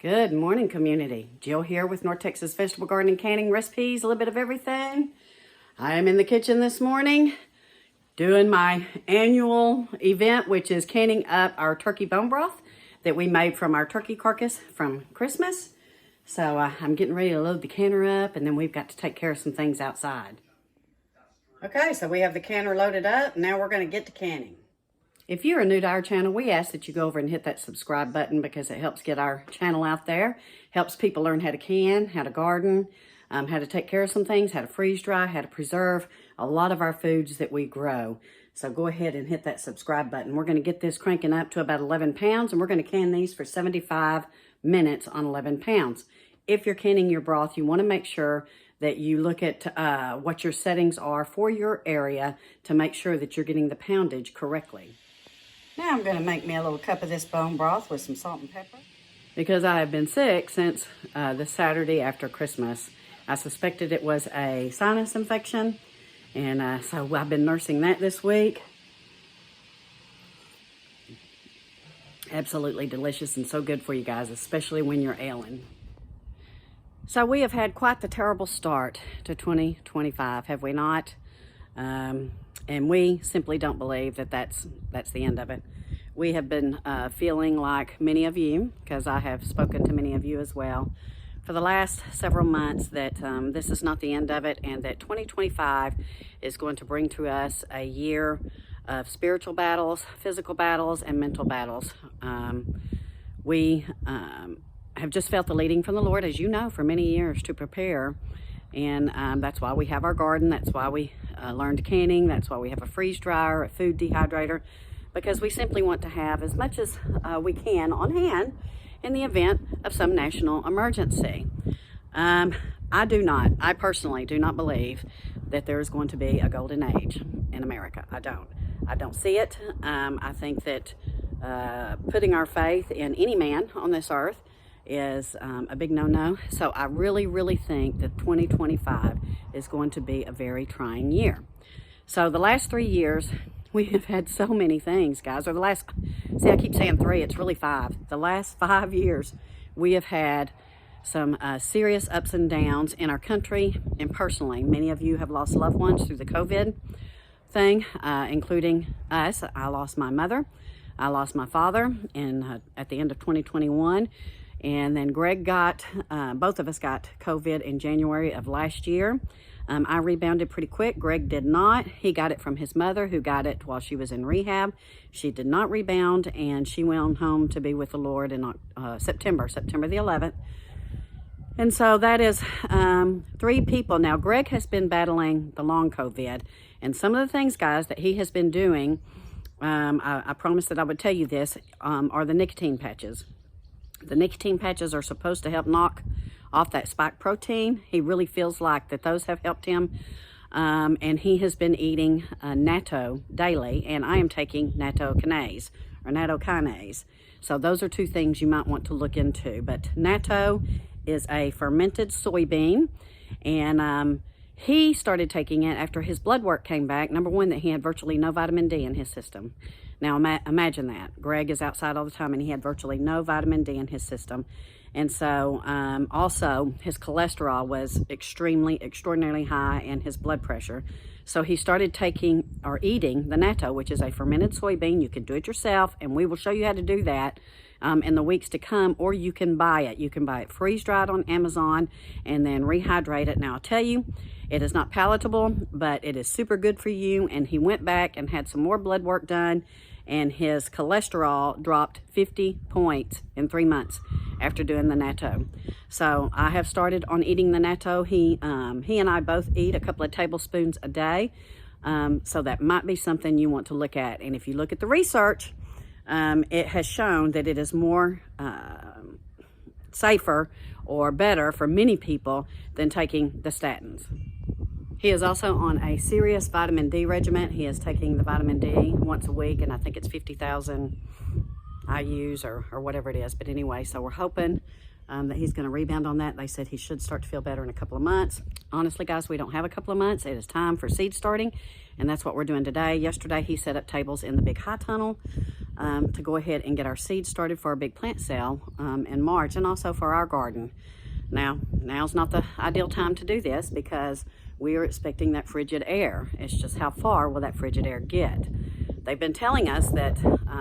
Good morning, community. Jill here with North Texas Vegetable Garden and Canning Recipes, a little bit of everything. I am in the kitchen this morning doing my annual event, which is canning up our turkey bone broth that we made from our turkey carcass from Christmas. So I'm getting ready to load the canner up, and then we've got to take care of some things outside. Okay, so we have the canner loaded up. Now we're going to get to canning. If you're new to our channel, we ask that you go over and hit that subscribe button because it helps get our channel out there, helps people learn how to can, how to garden, how to take care of some things, how to freeze dry, how to preserve a lot of our foods that we grow. So go ahead and hit that subscribe button. We're going to get this cranking up to about 11 pounds, and we're going to can these for 75 minutes on 11 pounds. If you're canning your broth, you want to make sure that you look at what your settings are for your area to make sure that you're getting the poundage correctly. Now I'm going to make me a little cup of this bone broth with some salt and pepper. Because I have been sick since this Saturday after Christmas. I suspected it was a sinus infection, and so I've been nursing that this week. Absolutely delicious and so good for you guys, especially when you're ailing. So we have had quite the terrible start to 2025, have we not? And we simply don't believe that that's the end of it. We have been feeling like many of you, because I have spoken to many of you as well, for the last several months that this is not the end of it, and that 2025 is going to bring to us a year of spiritual battles, physical battles, and mental battles. We have just felt the leading from the Lord, as you know, for many years to prepare. And that's why we have our garden. That's why we learned canning. That's why we have a freeze dryer, a food dehydrator, because we simply want to have as much as we can on hand in the event of some national emergency. I personally do not believe that there is going to be a golden age in America. I don't see it. I think that putting our faith in any man on this earth is a big no-no. So I really think that 2025 is going to be a very trying year. So the last 3 years, we have had so many things, guys. Or I keep saying 3, it's really 5. The last 5 years, we have had some serious ups and downs in our country and personally. Many of you have lost loved ones through the COVID thing, including us. I lost my mother. I lost my father at the end of 2021. And then Greg both of us got COVID in January of last year. I rebounded pretty quick. Greg did not. He got it from his mother, who got it while she was in rehab. She did not rebound, and she went home to be with the Lord in September the 11th. And so that is 3 people. Now, Greg has been battling the long COVID, and some of the things, guys, that he has been doing, I promised that I would tell you this, are the nicotine patches. The nicotine patches are supposed to help knock off that spike protein. He really feels like that those have helped him. And he has been eating Natto daily, and I am taking Natto kinase. So those are 2 things you might want to look into. But Natto is a fermented soybean, and he started taking it after his blood work came back. Number 1, that he had virtually no vitamin D in his system. Now, imagine that. Greg is outside all the time, and he had virtually no vitamin D in his system. And so, also, his cholesterol was extraordinarily high, and his blood pressure. So he started taking or eating the Natto, which is a fermented soybean. You can do it yourself, and we will show you how to do that in the weeks to come, or you can buy it. You can buy it freeze-dried on Amazon and then rehydrate it. Now, I'll tell you, it is not palatable, but it is super good for you. And he went back and had some more blood work done, and his cholesterol dropped 50 points in 3 months after doing the Natto. So I have started on eating the Natto. He and I both eat a couple of tablespoons a day. So that might be something you want to look at. And if you look at the research, it has shown that it is more safer or better for many people than taking the statins. He is also on a serious vitamin D regimen. He is taking the vitamin D once a week, and I think it's 50,000 IUs or whatever it is. But anyway, so we're hoping that he's going to rebound on that. They said he should start to feel better in a couple of months. Honestly, guys, we don't have a couple of months. It is time for seed starting, and that's what we're doing today. Yesterday, he set up tables in the big high tunnel. to go ahead and get our seeds started for our big plant sale in March, and also for our garden. Now's not the ideal time to do this because we are expecting that frigid air. It's just how far will that frigid air get? They've been telling us that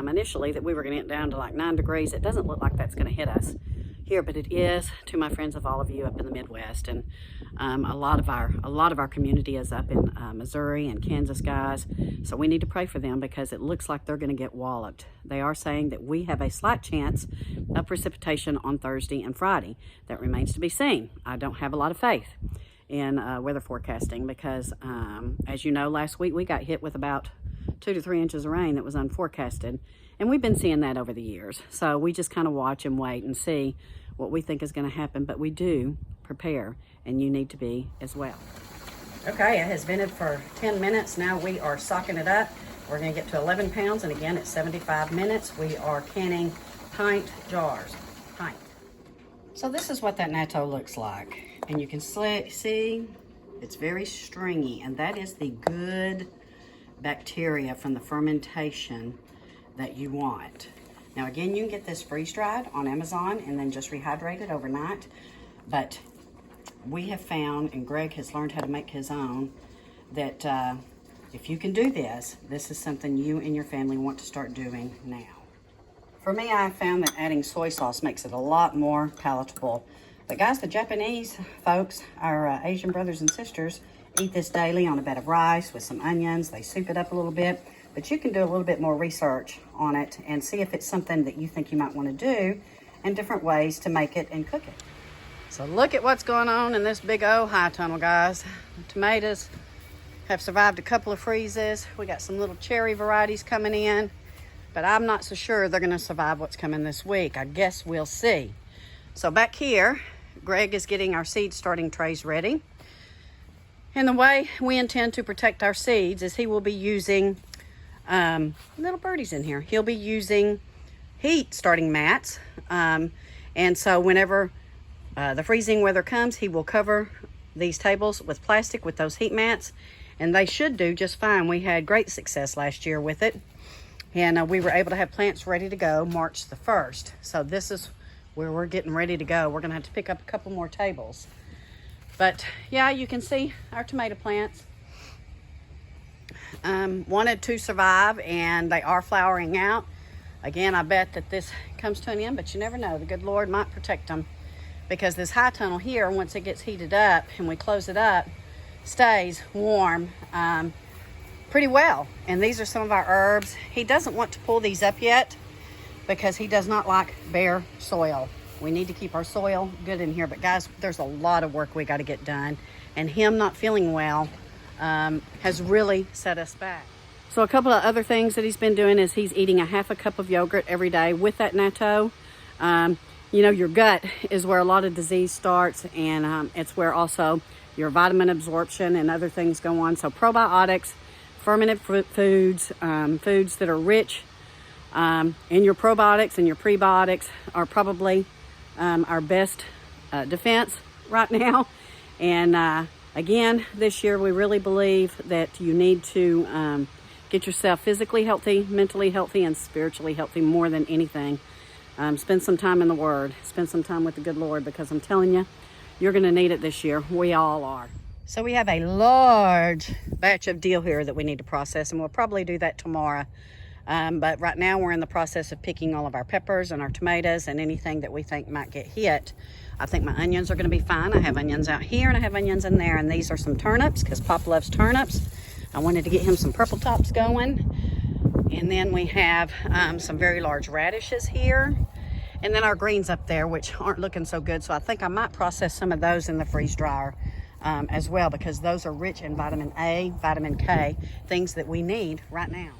initially that we were going to get down to like 9 degrees. It doesn't look like that's going to hit us here, but it is to my friends of all of you up in the Midwest, and a lot of our community is up in Missouri and Kansas, guys. So we need to pray for them because it looks like they're going to get walloped. They are saying that we have a slight chance of precipitation on Thursday and Friday. That remains to be seen. I don't have a lot of faith in weather forecasting because, as you know, last week we got hit with about 2 to 3 inches of rain that was unforecasted, and we've been seeing that over the years. So we just kind of watch and wait and see what we think is going to happen, but we do prepare, and you need to be as well. Okay, it has vented for 10 minutes. Now we are socking it up. We're going to get to 11 pounds, and again, it's 75 minutes. We are canning pint jars. Pint. So this is what that natto looks like, and you can see it's very stringy, and that is the good bacteria from the fermentation that you want. Now again, you can get this freeze-dried on Amazon and then just rehydrate it overnight, but we have found, and Greg has learned how to make his own, that if you can do this, this is something you and your family want to start doing now. For me, I found that adding soy sauce makes it a lot more palatable. But guys, the Japanese folks, our Asian brothers and sisters, eat this daily on a bed of rice with some onions. They soup it up a little bit, but you can do a little bit more research on it and see if it's something that you think you might want to do and different ways to make it and cook it. So look at what's going on in this big old high tunnel, guys. The tomatoes have survived a couple of freezes. We got some little cherry varieties coming in, but I'm not so sure they're going to survive what's coming this week. I guess we'll see. So back here, Greg is getting our seed starting trays ready. And the way we intend to protect our seeds is he will be using little birdies in here. He'll be using heat starting mats. And so whenever the freezing weather comes, he will cover these tables with plastic with those heat mats. And they should do just fine. We had great success last year with it. And we were able to have plants ready to go March the 1st. So this is where we're getting ready to go. We're going to have to pick up a couple more tables. But yeah, you can see our tomato plants wanted to survive, and they are flowering out. Again, I bet that this comes to an end, but you never know. The good Lord might protect them, because this high tunnel here, once it gets heated up and we close it up, stays warm pretty well. And these are some of our herbs. He doesn't want to pull these up yet because he does not like bare soil. We need to keep our soil good in here. But guys, there's a lot of work we got to get done. And him not feeling well has really set us back. So a couple of other things that he's been doing is he's eating a half a cup of yogurt every day with that natto. You know, your gut is where a lot of disease starts, and it's where also your vitamin absorption and other things go on. So probiotics, fermented foods, foods that are rich in your probiotics and your prebiotics are probably our best defense right now. And again, this year we really believe that you need to get yourself physically healthy, mentally healthy, and spiritually healthy more than anything. Spend some time in the Word. Spend some time with the good Lord, because I'm telling you, you're going to need it this year. We all are. So we have a large batch of deal here that we need to process, and we'll probably do that tomorrow. But right now we're in the process of picking all of our peppers and our tomatoes and anything that we think might get hit. I think my onions are going to be fine. I have onions out here and I have onions in there, and these are some turnips because Pop loves turnips. I wanted to get him some purple tops going. And then we have some very large radishes here. And then our greens up there, which aren't looking so good. So I think I might process some of those in the freeze dryer as well, because those are rich in vitamin A, vitamin K, things that we need right now.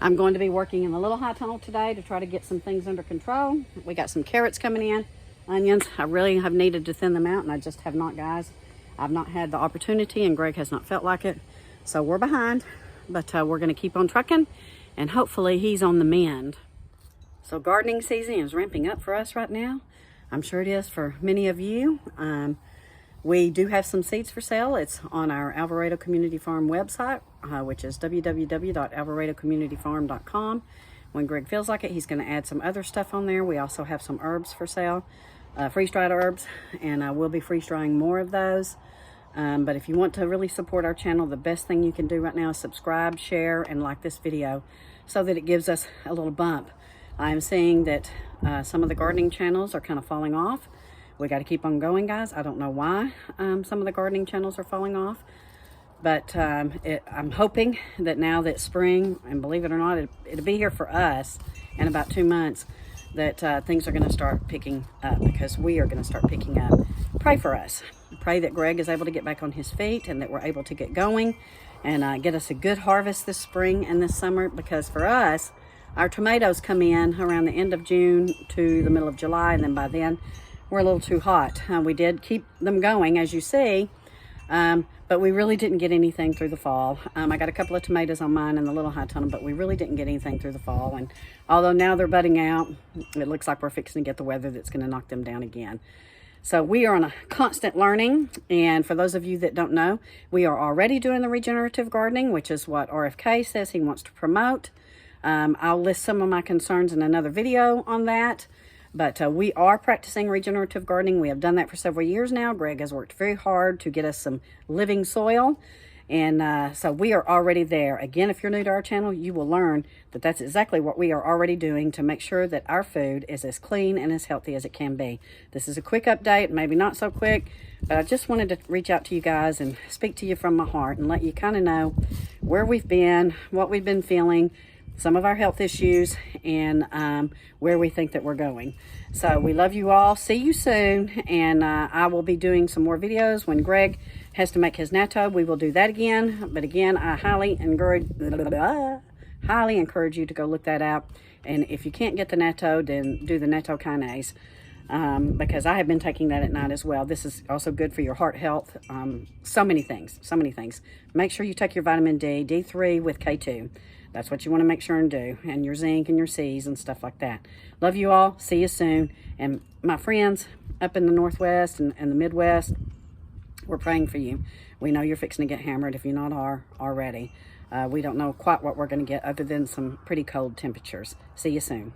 I'm going to be working in the little high tunnel today to try to get some things under control. We got some carrots coming in, onions. I really have needed to thin them out, and I just have not, guys. I've not had the opportunity, and Greg has not felt like it. So we're behind, but we're going to keep on trucking, and hopefully he's on the mend. So gardening season is ramping up for us right now. I'm sure it is for many of you. We do have some seeds for sale. It's on our Alvarado Community Farm website, which is www.alvaradocommunityfarm.com. When Greg feels like it, he's going to add some other stuff on there. We also have some herbs for sale, freeze-dried herbs, and I will be freeze-drying more of those. But if you want to really support our channel, the best thing you can do right now is subscribe, share, and like this video so that it gives us a little bump. I'm seeing that some of the gardening channels are kind of falling off. We got to keep on going, guys. I don't know why some of the gardening channels are falling off. But I'm hoping that now that spring, and believe it or not, it'll be here for us in about 2 months, that things are going to start picking up, because we are going to start picking up. Pray for us. Pray that Greg is able to get back on his feet and that we're able to get going and get us a good harvest this spring and this summer, because for us, our tomatoes come in around the end of June to the middle of July, and then by then we're a little too hot. We did keep them going, as you see, but we really didn't get anything through the fall. I got a couple of tomatoes on mine in the little high tunnel, but we really didn't get anything through the fall. And although now they're budding out, it looks like we're fixing to get the weather that's going to knock them down again. So we are on a constant learning. And for those of you that don't know, we are already doing the regenerative gardening, which is what RFK says he wants to promote. I'll list some of my concerns in another video on that. But we are practicing regenerative gardening. We have done that for several years now. Greg has worked very hard to get us some living soil. And so we are already there. Again, if you're new to our channel, you will learn that that's exactly what we are already doing to make sure that our food is as clean and as healthy as it can be. This is a quick update, maybe not so quick, but I just wanted to reach out to you guys and speak to you from my heart and let you kind of know where we've been, what we've been feeling, some of our health issues, and where we think that we're going. So we love you all. See you soon. And I will be doing some more videos when Greg has to make his natto. We will do that again. But again, I highly encourage you to go look that up. And if you can't get the natto, then do the natto kinase. Because I have been taking that at night as well. This is also good for your heart health. So many things. Make sure you take your vitamin D, D3 with K2. That's what you want to make sure and do. And your zinc and your C's and stuff like that. Love you all. See you soon. And my friends up in the Northwest and the Midwest, we're praying for you. We know you're fixing to get hammered if you're not already. We don't know quite what we're going to get other than some pretty cold temperatures. See you soon.